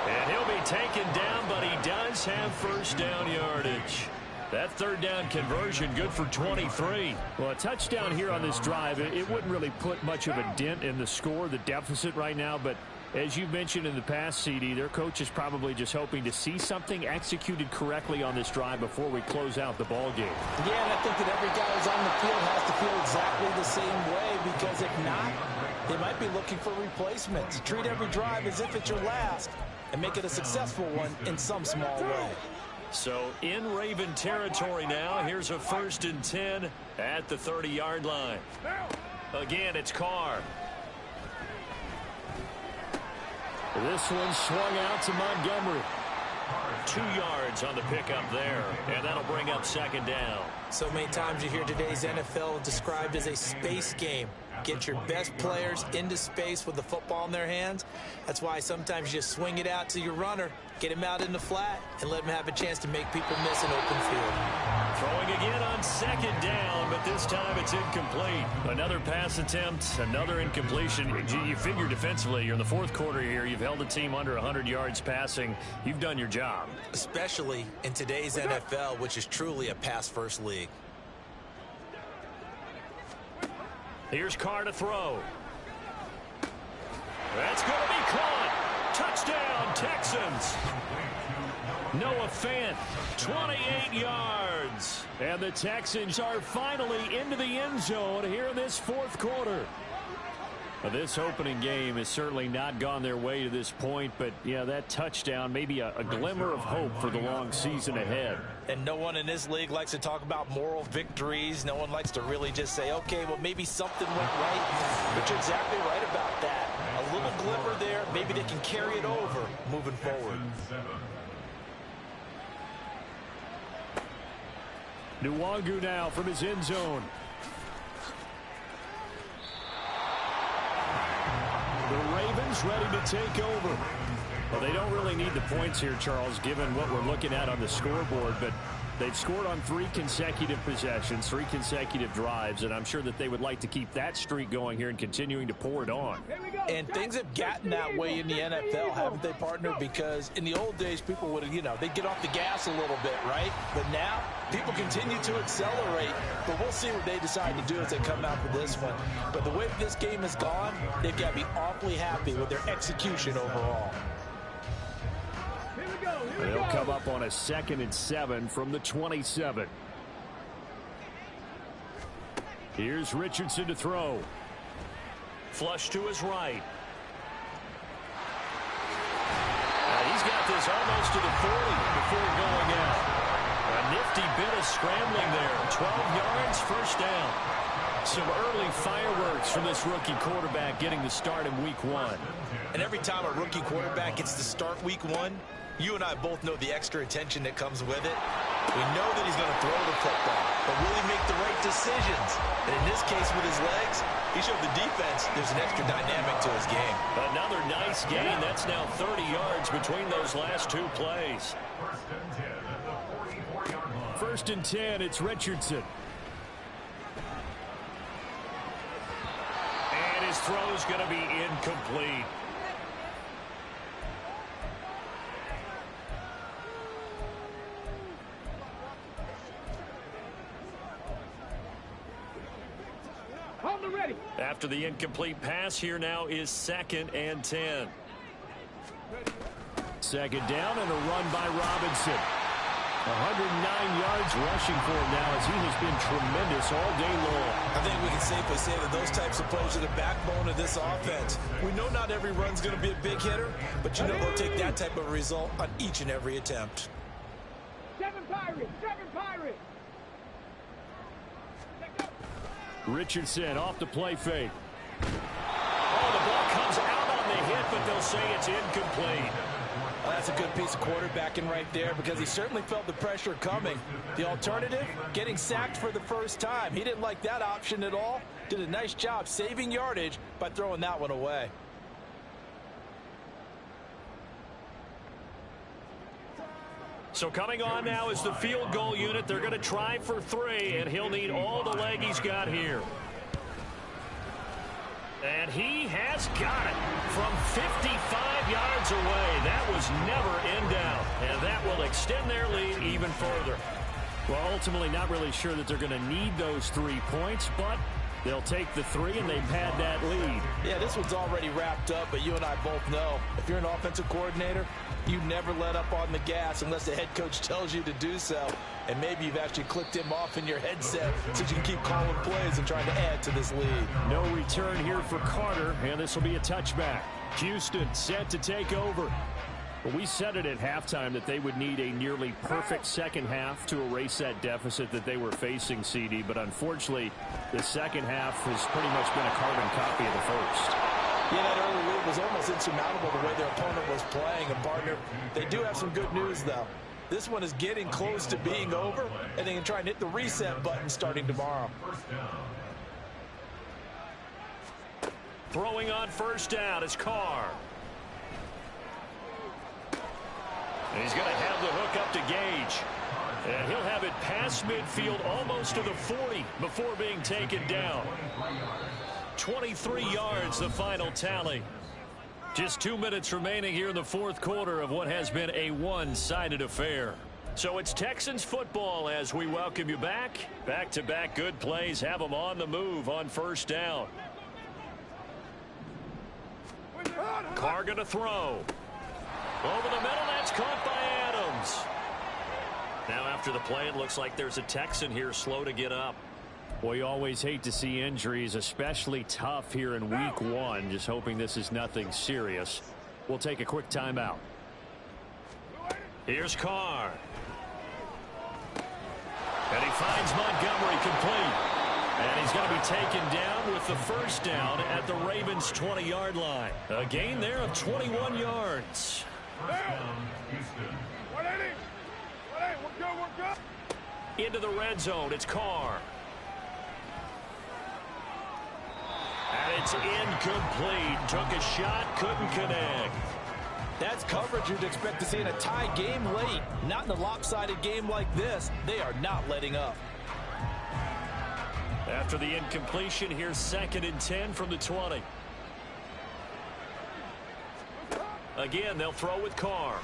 And he'll be taken down, but he does have 1st down yardage. That 3rd down conversion good for 23. Well, a touchdown here on this drive, it wouldn't really put much of a dent in the score, the deficit right now. But as you mentioned in the past, CD, their coach is probably just hoping to see something executed correctly on this drive before we close out the ball game. Yeah, and I think that every guy who's on the field has to feel exactly the same way, because if not, they might be looking for replacements. Treat every drive as if it's your last and make it a successful one in some small way. So in Raven territory now, here's a 1st and 10 at the 30-yard line. Again, it's Carr. This one swung out to Montgomery. 2 yards on the pickup there, and that'll bring up second down. So many times you hear today's NFL described as a space game. Get your best players into space with the football in their hands. That's why sometimes you just swing it out to your runner, get him out in the flat, and let him have a chance to make people miss an open field. Throwing again on second down, but this time it's incomplete. Another pass attempt, another incompletion. You figure defensively, you're in the fourth quarter here. You've held the team under 100 yards passing. You've done your job. Especially in today's NFL, which is truly a pass-first league. Here's Carr to throw. That's going to be caught. Touchdown, Texans. Noah Fant, 28 yards. And the Texans are finally into the end zone here in this fourth quarter. Well, this opening game has certainly not gone their way to this point, but, yeah, that touchdown, maybe a glimmer of hope for the long season ahead. And no one in this league likes to talk about moral victories. No one likes to really just say, okay, well, maybe something went right. But you're exactly right about that. A little glimmer there. Maybe they can carry it over moving forward. Nwangu now from his end zone. The Ravens ready to take over. Well, they don't really need the points here, Charles, given what we're looking at on the scoreboard, but they've scored on 3 consecutive possessions, 3 consecutive drives, and I'm sure that they would like to keep that streak going here and continuing to pour it on. And things have gotten that way in the NFL, haven't they, partner? Because in the old days, people would, they'd get off the gas a little bit, right? But now, people continue to accelerate, but we'll see what they decide to do as they come out for this one. But the way this game has gone, they've got to be awfully happy with their execution overall. They'll come up on a 2nd and 7 from the 27. Here's Richardson to throw. Flush to his right. He's got this almost to the 40 before going out. A nifty bit of scrambling there. 12 yards, first down. Some early fireworks from this rookie quarterback getting the start in week 1. And every time a rookie quarterback gets to start week 1, you and I both know the extra attention that comes with it. We know that he's going to throw the football, but really make the right decisions. And in this case with his legs, he showed the defense there's an extra dynamic to his game. Another nice gain. That's now 30 yards between those last 2 plays. 1st and 10, it's Richardson. And his throw's going to be incomplete. After the incomplete pass, here now is 2nd and 10. 2nd down and a run by Robinson. 109 yards rushing for him now as he has been tremendous all day long. I think we can safely say that those types of plays are the backbone of this offense. We know not every run's going to be a big hitter, but they'll take that type of result on each and every attempt. 7 Pirates! 7 Pirates! Richardson off the play fake. Oh, the ball comes out on the hit, but they'll say it's incomplete. Well, that's a good piece of quarterbacking right there because he certainly felt the pressure coming. The alternative, getting sacked for the first time. He didn't like that option at all. Did a nice job saving yardage by throwing that one away. So coming on now is the field goal unit. They're going to try for 3, and he'll need all the leg he's got here. And he has got it from 55 yards away. That was never in doubt, and that will extend their lead even further. Well, ultimately not really sure that they're going to need those 3 points, but they'll take the 3 and they've had that lead. Yeah, this one's already wrapped up, but you and I both know if you're an offensive coordinator, you never let up on the gas unless the head coach tells you to do so. And maybe you've actually clicked him off in your headset so you can keep calling plays and trying to add to this lead. No return here for Carter, and this will be a touchback. Houston set to take over. Well, we said it at halftime that they would need a nearly perfect second half to erase that deficit that they were facing, CD. But unfortunately, the second half has pretty much been a carbon copy of the first. Yeah, that early lead was almost insurmountable the way their opponent was playing. And, partner, they do have some good news, though. This one is getting close to being over, and they can try and hit the reset button starting tomorrow. Throwing on first down is Carr. And he's going to have the hook up to Gage. And he'll have it past midfield almost to the 40 before being taken down. 23 yards, the final tally. Just 2 minutes remaining here in the fourth quarter of what has been a one-sided affair. So it's Texans football as we welcome you back. Back-to-back good plays have them on the move on first down. Carr going to throw. Over the middle, that's caught by Adams. Now after the play, it looks like there's a Texan here slow to get up. Well, you always hate to see injuries, especially tough here in week one. Just hoping this is nothing serious. We'll take a quick timeout. Here's Carr. And he finds Montgomery complete. And he's going to be taken down with the first down at the Ravens' 20-yard line. A gain there of 21 yards. Into the red zone, it's Carr. And it's incomplete. Took a shot, couldn't connect. That's coverage you'd expect to see in a tie game late. Not in a lopsided game like this. They are not letting up. After the incompletion, here's 2nd and 10 from the 20. Again, they'll throw with Carr.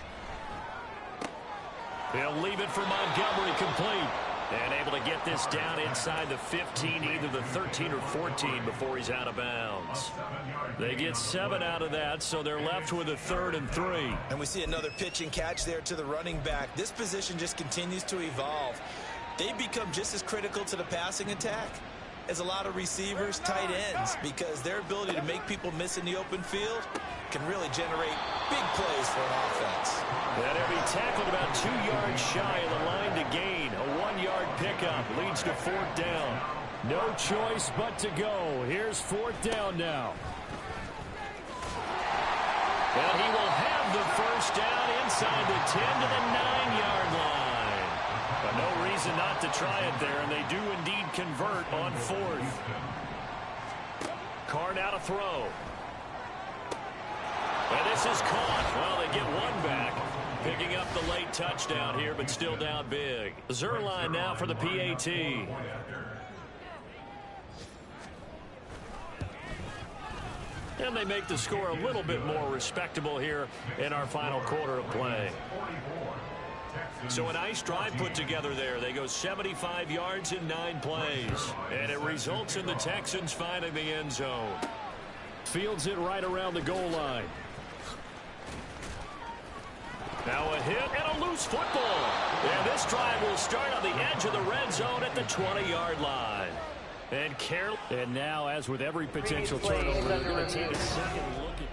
He'll leave it for Montgomery complete. And able to get this down inside the 15, either the 13 or 14 before he's out of bounds. They get 7 out of that, so they're left with a 3rd and 3. And we see another pitch and catch there to the running back. This position just continues to evolve. They become just as critical to the passing attack as a lot of receivers, tight ends, because their ability to make people miss in the open field can really generate big plays for an offense. And he'll be tackled about 2 yards shy of the line to gain. A 1-yard pickup leads to 4th down. No choice but to go. Here's 4th down now. And he will have the first down inside the 10 to the 9-yard line. But no reason not to try it there, and they do indeed convert on 4th. Carr now to throw. And this is caught. Well, they get one back. Picking up the late touchdown here, but still down big. Zerline now for the PAT. And they make the score a little bit more respectable here in our final quarter of play. So a nice drive put together there. They go 75 yards in 9 plays. And it results in the Texans finding the end zone. Fields it right around the goal line. Now a hit and a loose football. And this drive will start on the edge of the red zone at the 20-yard line. And now, as with every potential turnover, they're going to take a second look at this.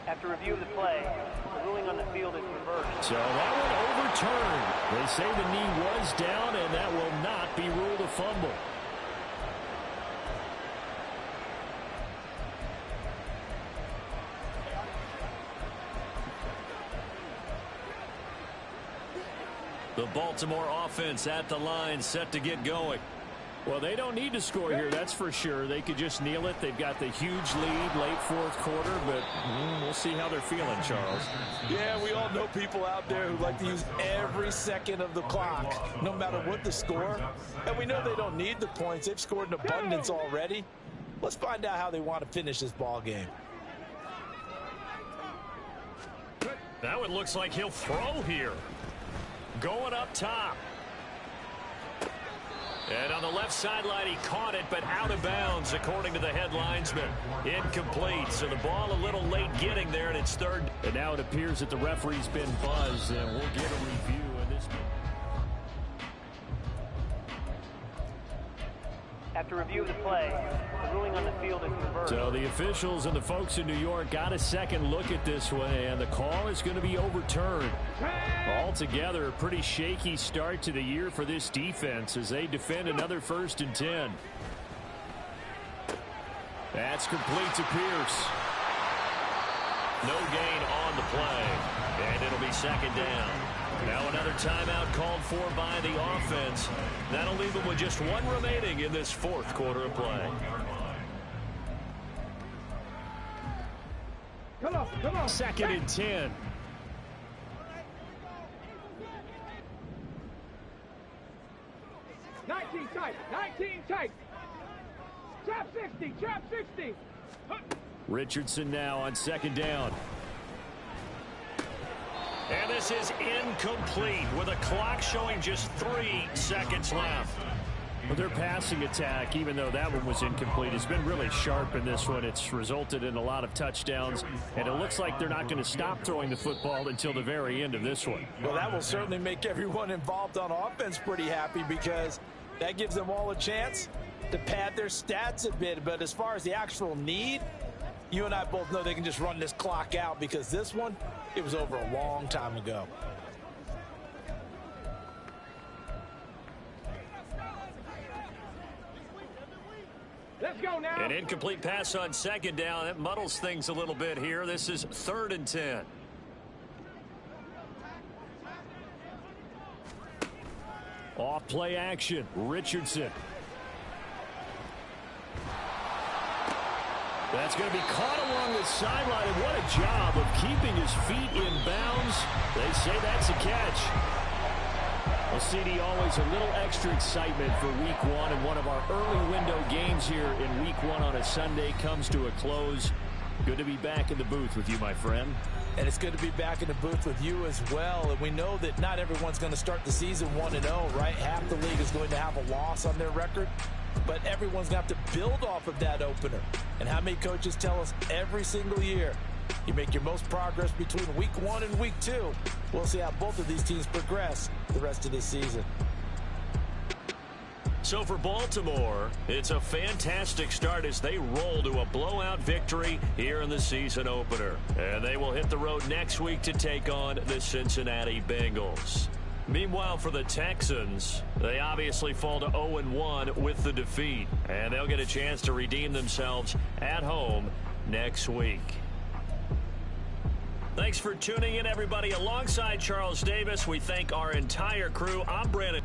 After reviewing the play, the ruling on the field is reversed. So that one overturned. They say the knee was down, and that will not be ruled a fumble. The Baltimore offense at the line, set to get going. Well, they don't need to score here, that's for sure. They could just kneel it. They've got the huge lead late fourth quarter, but we'll see how they're feeling, Charles. Yeah, we all know people out there who like to use every second of the clock, no matter what the score. And we know they don't need the points. They've scored in abundance already. Let's find out how they want to finish this ball game. Now it looks like he'll throw here. Going up top. And on the left sideline, he caught it, but out of bounds, according to the head linesman. Incomplete, so the ball a little late getting there, and it's 3rd. And now it appears that the referee's been buzzed, and we'll get a review of this. After review of the play, the ruling on the field is reversed. So the officials and the folks in New York got a second look at this one, and the call is going to be overturned. Altogether, a pretty shaky start to the year for this defense as they defend another 1st and 10. That's complete to Pierce. No gain on the play, and it'll be 2nd down. Now another timeout called for by the offense. That'll leave them with just 1 remaining in this 4th quarter of play. Come on, come on. 2nd and 10. Nineteen tight. Trap 60. Richardson now on 2nd down. And this is incomplete with a clock showing just 3 seconds left. Well, their passing attack, even though that one was incomplete, has been really sharp in this one. It's resulted in a lot of touchdowns, and it looks like they're not going to stop throwing the football until the very end of this one. Well, that will certainly make everyone involved on offense pretty happy because that gives them all a chance to pad their stats a bit. But as far as the actual need, you and I both know they can just run this clock out because this one, it was over a long time ago. Let's go now. An incomplete pass on 2nd down. That muddles things a little bit here. This is 3rd and 10. Off play action. Richardson. That's going to be caught along the sideline, and what a job of keeping his feet in bounds. They say that's a catch. Well, CD, always a little extra excitement for Week 1, and one of our early window games here in Week 1 on a Sunday comes to a close. Good to be back in the booth with you, my friend. And it's good to be back in the booth with you as well. And we know that not everyone's going to start the season 1-0, right? Half the league is going to have a loss on their record. But everyone's going to have to build off of that opener. And how many coaches tell us every single year, you make your most progress between Week 1 and Week 2. We'll see how both of these teams progress the rest of this season. So for Baltimore, it's a fantastic start as they roll to a blowout victory here in the season opener. And they will hit the road next week to take on the Cincinnati Bengals. Meanwhile, for the Texans, they obviously fall to 0-1 with the defeat. And they'll get a chance to redeem themselves at home next week. Thanks for tuning in, everybody. Alongside Charles Davis, we thank our entire crew. I'm Brandon.